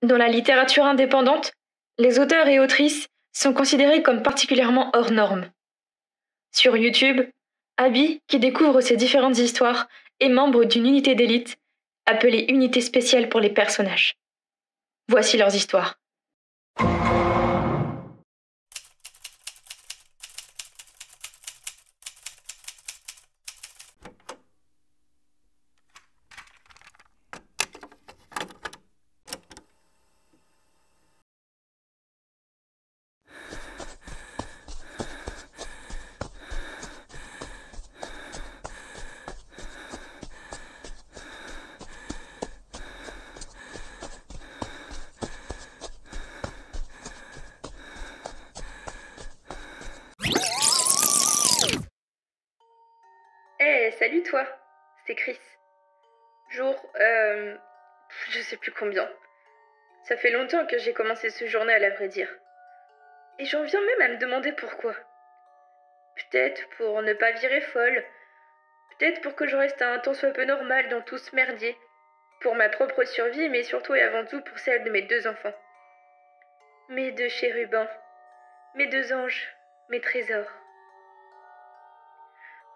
Dans la littérature indépendante, les auteurs et autrices sont considérés comme particulièrement hors normes. Sur YouTube, Abby, qui découvre ces différentes histoires, est membre d'une unité d'élite appelée Unité spéciale pour les personnages. Voici leurs histoires. Hey, salut toi, c'est Chris. Jour, je sais plus combien. Ça fait longtemps que j'ai commencé ce journal à vrai dire. Et j'en viens même à me demander pourquoi. Peut-être pour ne pas virer folle, peut-être pour que je reste un tant soit peu normal dans tout ce merdier. Pour ma propre survie, mais surtout et avant tout pour celle de mes 2 enfants. Mes 2 chérubins, mes 2 anges, mes trésors.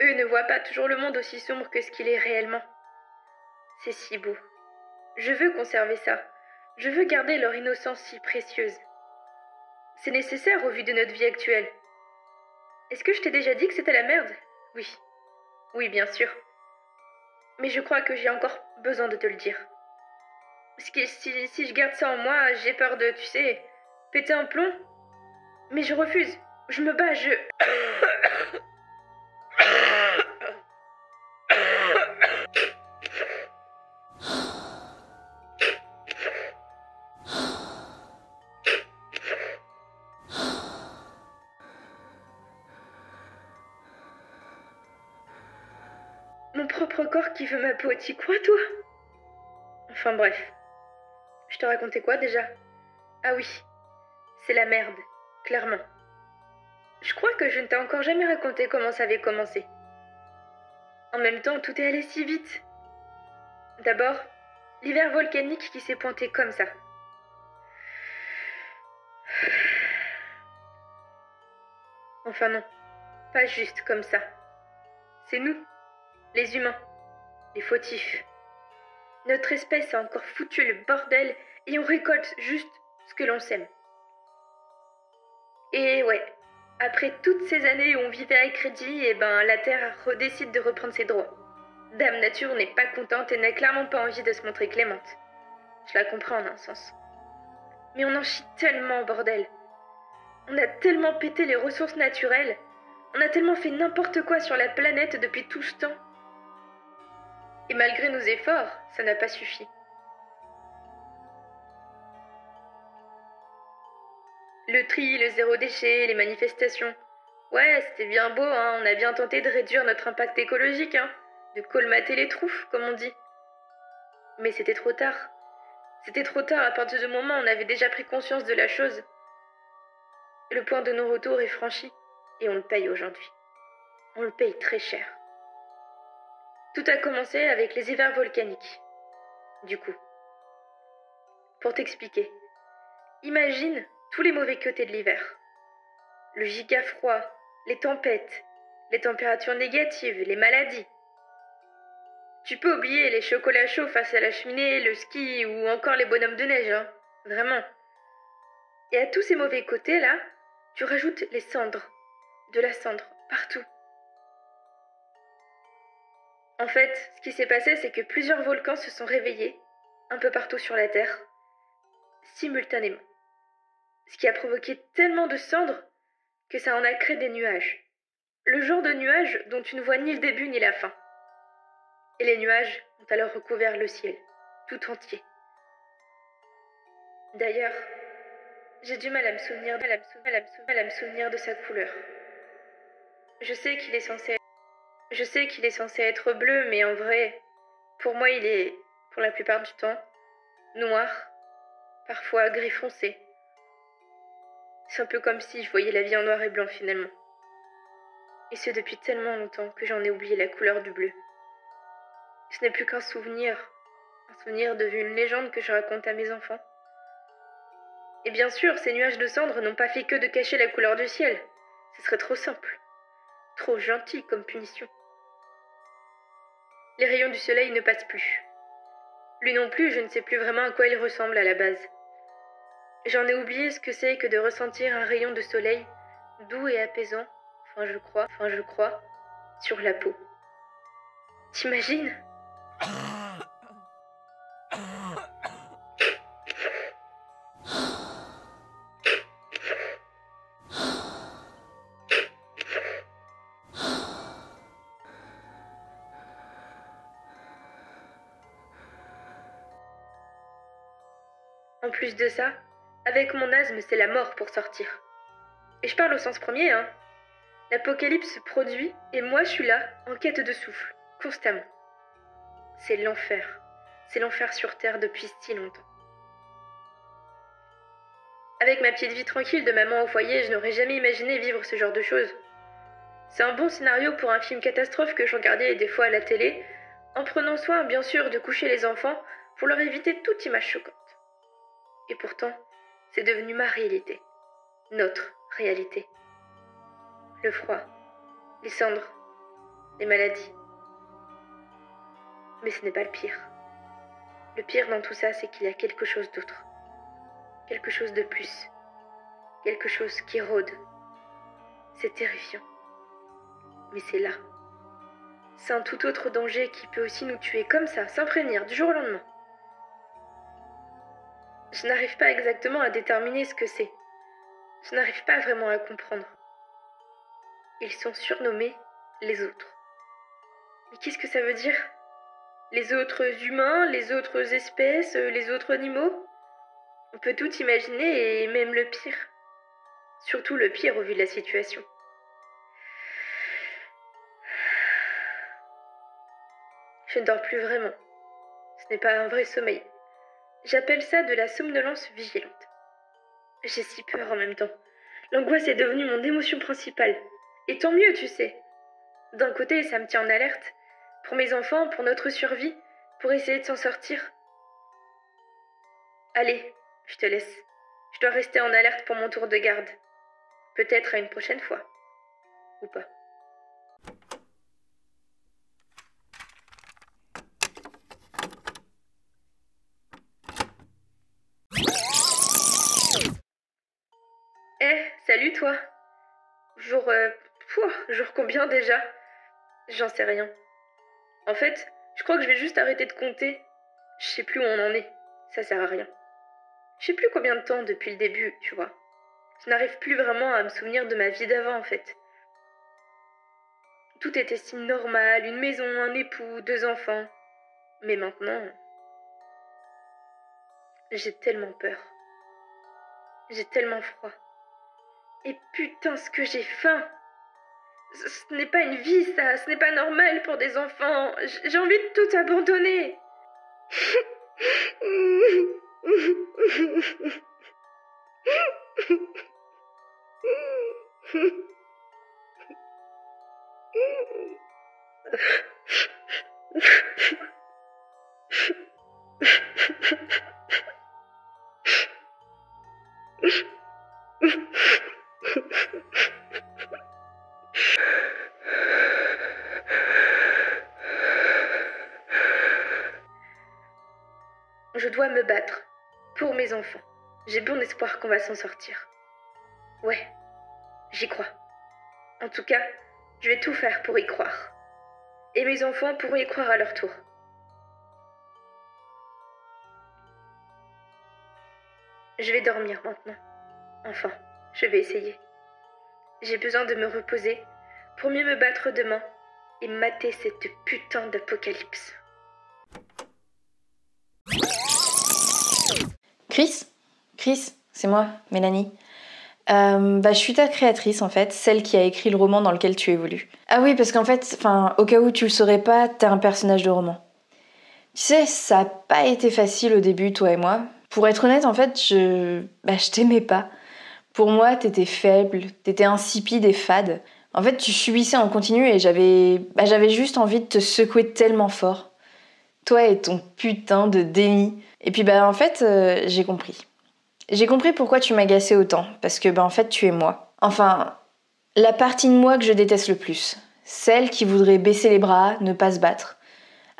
Eux ne voient pas toujours le monde aussi sombre que ce qu'il est réellement. C'est si beau. Je veux conserver ça. Je veux garder leur innocence si précieuse. C'est nécessaire au vu de notre vie actuelle. Est-ce que je t'ai déjà dit que c'était la merde ? Oui. Oui, bien sûr. Mais je crois que j'ai encore besoin de te le dire. Parce que si je garde ça en moi, j'ai peur de, tu sais, péter un plomb. Mais je refuse. Je me bats, Mon propre corps qui veut ma peau, t'y crois, toi ? Enfin bref. Je te racontais quoi déjà ? Ah oui. C'est la merde. Clairement. Je crois que je ne t'ai encore jamais raconté comment ça avait commencé. En même temps, tout est allé si vite. D'abord, l'hiver volcanique qui s'est pointé comme ça. Enfin non, pas juste comme ça. C'est nous, les humains, les fautifs. Notre espèce a encore foutu le bordel et on récolte juste ce que l'on sème. Et ouais, après toutes ces années où on vivait à crédit, la Terre redécide de reprendre ses droits. Dame Nature n'est pas contente et n'a clairement pas envie de se montrer clémente. Je la comprends en un sens. Mais on en chie tellement, bordel. On a tellement pété les ressources naturelles. On a tellement fait n'importe quoi sur la planète depuis tout ce temps. Et malgré nos efforts, ça n'a pas suffi. Le tri, le zéro déchet, les manifestations. Ouais, c'était bien beau, hein, on a bien tenté de réduire notre impact écologique, hein, de colmater les trous, comme on dit. Mais c'était trop tard. C'était trop tard à partir du moment où on avait déjà pris conscience de la chose. Le point de non-retour est franchi, et on le paye aujourd'hui. On le paye très cher. Tout a commencé avec les hivers volcaniques. Du coup. Pour t'expliquer, imagine tous les mauvais côtés de l'hiver. Le giga froid, les tempêtes, les températures négatives, les maladies. Tu peux oublier les chocolats chauds face à la cheminée, le ski ou encore les bonhommes de neige, hein. Vraiment. Et à tous ces mauvais côtés-là, tu rajoutes les cendres. De la cendre, partout. En fait, ce qui s'est passé, c'est que plusieurs volcans se sont réveillés, un peu partout sur la Terre, simultanément. Ce qui a provoqué tellement de cendres que ça en a créé des nuages. Le genre de nuages dont tu ne vois ni le début ni la fin. Et les nuages ont alors recouvert le ciel, tout entier. D'ailleurs, j'ai du mal à me souvenir de sa couleur. Je sais qu'il est censé être bleu, mais en vrai, pour moi il est, pour la plupart du temps, noir, parfois gris foncé. C'est un peu comme si je voyais la vie en noir et blanc finalement. Et ce depuis tellement longtemps que j'en ai oublié la couleur du bleu. Ce n'est plus qu'un souvenir devenu une légende que je raconte à mes enfants. Et bien sûr, ces nuages de cendres n'ont pas fait que de cacher la couleur du ciel. Ce serait trop simple. Trop gentil comme punition. Les rayons du soleil ne passent plus. Lui non plus, je ne sais plus vraiment à quoi il ressemble à la base. J'en ai oublié ce que c'est que de ressentir un rayon de soleil doux et apaisant, je crois, sur la peau. T'imagines ? En plus de ça, avec mon asthme, c'est la mort pour sortir. Et je parle au sens premier, hein. L'apocalypse se produit et moi je suis là, en quête de souffle, constamment. C'est l'enfer. C'est l'enfer sur Terre depuis si longtemps. Avec ma petite vie tranquille de maman au foyer, je n'aurais jamais imaginé vivre ce genre de choses. C'est un bon scénario pour un film catastrophe que je regardais des fois à la télé, en prenant soin, bien sûr, de coucher les enfants pour leur éviter toute image choquante. Et pourtant, c'est devenu ma réalité. Notre réalité. Le froid, les cendres, les maladies. Mais ce n'est pas le pire. Le pire dans tout ça, c'est qu'il y a quelque chose d'autre. Quelque chose de plus. Quelque chose qui rôde. C'est terrifiant. Mais c'est là. C'est un tout autre danger qui peut aussi nous tuer comme ça, sans prévenir, du jour au lendemain. Je n'arrive pas exactement à déterminer ce que c'est. Je n'arrive pas vraiment à comprendre. Ils sont surnommés les autres. Mais qu'est-ce que ça veut dire ? Les autres humains, les autres espèces, les autres animaux ? On peut tout imaginer et même le pire. Surtout le pire au vu de la situation. Je ne dors plus vraiment. Ce n'est pas un vrai sommeil. J'appelle ça de la somnolence vigilante. J'ai si peur en même temps. L'angoisse est devenue mon émotion principale. Et tant mieux, tu sais. D'un côté, ça me tient en alerte. Pour mes enfants, pour notre survie, pour essayer de s'en sortir. Allez, je te laisse. Je dois rester en alerte pour mon tour de garde. Peut-être à une prochaine fois. Ou pas. Salut toi. Jour combien déjà ? J'en sais rien. En fait, je crois que je vais juste arrêter de compter. Je sais plus où on en est. Ça sert à rien. Je sais plus combien de temps depuis le début, tu vois. Je n'arrive plus vraiment à me souvenir de ma vie d'avant, en fait. Tout était si normal, une maison, un époux, 2 enfants. Mais maintenant, j'ai tellement peur. J'ai tellement froid. Et putain, ce que j'ai faim! Ce n'est pas une vie, ça. Ce n'est pas normal pour des enfants. J'ai envie de tout abandonner. Je dois me battre pour mes enfants. J'ai bon espoir qu'on va s'en sortir. Ouais, j'y crois. En tout cas, je vais tout faire pour y croire. Et mes enfants pourront y croire à leur tour. Je vais dormir maintenant. Enfin, je vais essayer. J'ai besoin de me reposer pour mieux me battre demain et mater cette putain d'apocalypse. Chris, c'est moi, Mélanie. Je suis ta créatrice en fait, celle qui a écrit le roman dans lequel tu évolues. Ah oui, parce qu'en fait, au cas où tu le saurais pas, t'es un personnage de roman. Tu sais, ça a pas été facile au début, toi et moi. Pour être honnête, en fait, je t'aimais pas. Pour moi, t'étais faible, t'étais insipide et fade. En fait, tu subissais en continu et j'avais juste envie de te secouer tellement fort. Toi et ton putain de déni. Et puis en fait, j'ai compris. J'ai compris pourquoi tu m'agaçais autant, parce que en fait tu es moi. Enfin, la partie de moi que je déteste le plus. Celle qui voudrait baisser les bras, ne pas se battre.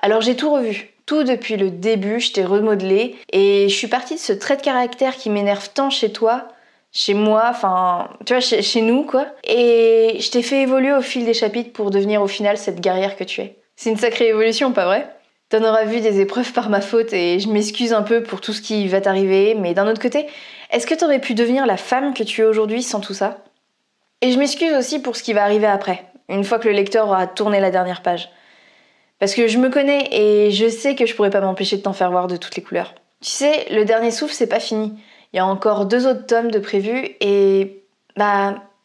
Alors j'ai tout revu. Tout depuis le début, je t'ai remodelé et je suis partie de ce trait de caractère qui m'énerve tant chez toi, chez moi, enfin, tu vois, chez nous, quoi. Et je t'ai fait évoluer au fil des chapitres pour devenir au final cette guerrière que tu es. C'est une sacrée évolution, pas vrai ? T'en auras vu des épreuves par ma faute et je m'excuse un peu pour tout ce qui va t'arriver, mais d'un autre côté, est-ce que t'aurais pu devenir la femme que tu es aujourd'hui sans tout ça ? Et je m'excuse aussi pour ce qui va arriver après, une fois que le lecteur aura tourné la dernière page. Parce que je me connais et je sais que je pourrais pas m'empêcher de t'en faire voir de toutes les couleurs. Tu sais, le dernier souffle, c'est pas fini. Il y a encore 2 autres tomes de prévus et...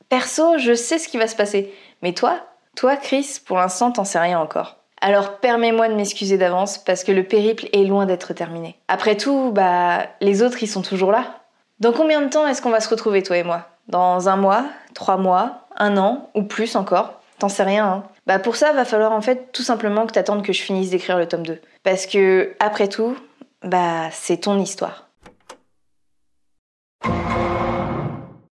perso, je sais ce qui va se passer. Mais toi, Chris, pour l'instant, t'en sais rien encore. Alors permets-moi de m'excuser d'avance parce que le périple est loin d'être terminé. Après tout, les autres, ils sont toujours là. Dans combien de temps est-ce qu'on va se retrouver, toi et moi ? Dans 1 mois, 3 mois, 1 an, ou plus encore ? T'en sais rien, hein. Pour ça, va falloir en fait tout simplement que t'attendes que je finisse d'écrire le tome 2. Parce que, après tout, c'est ton histoire.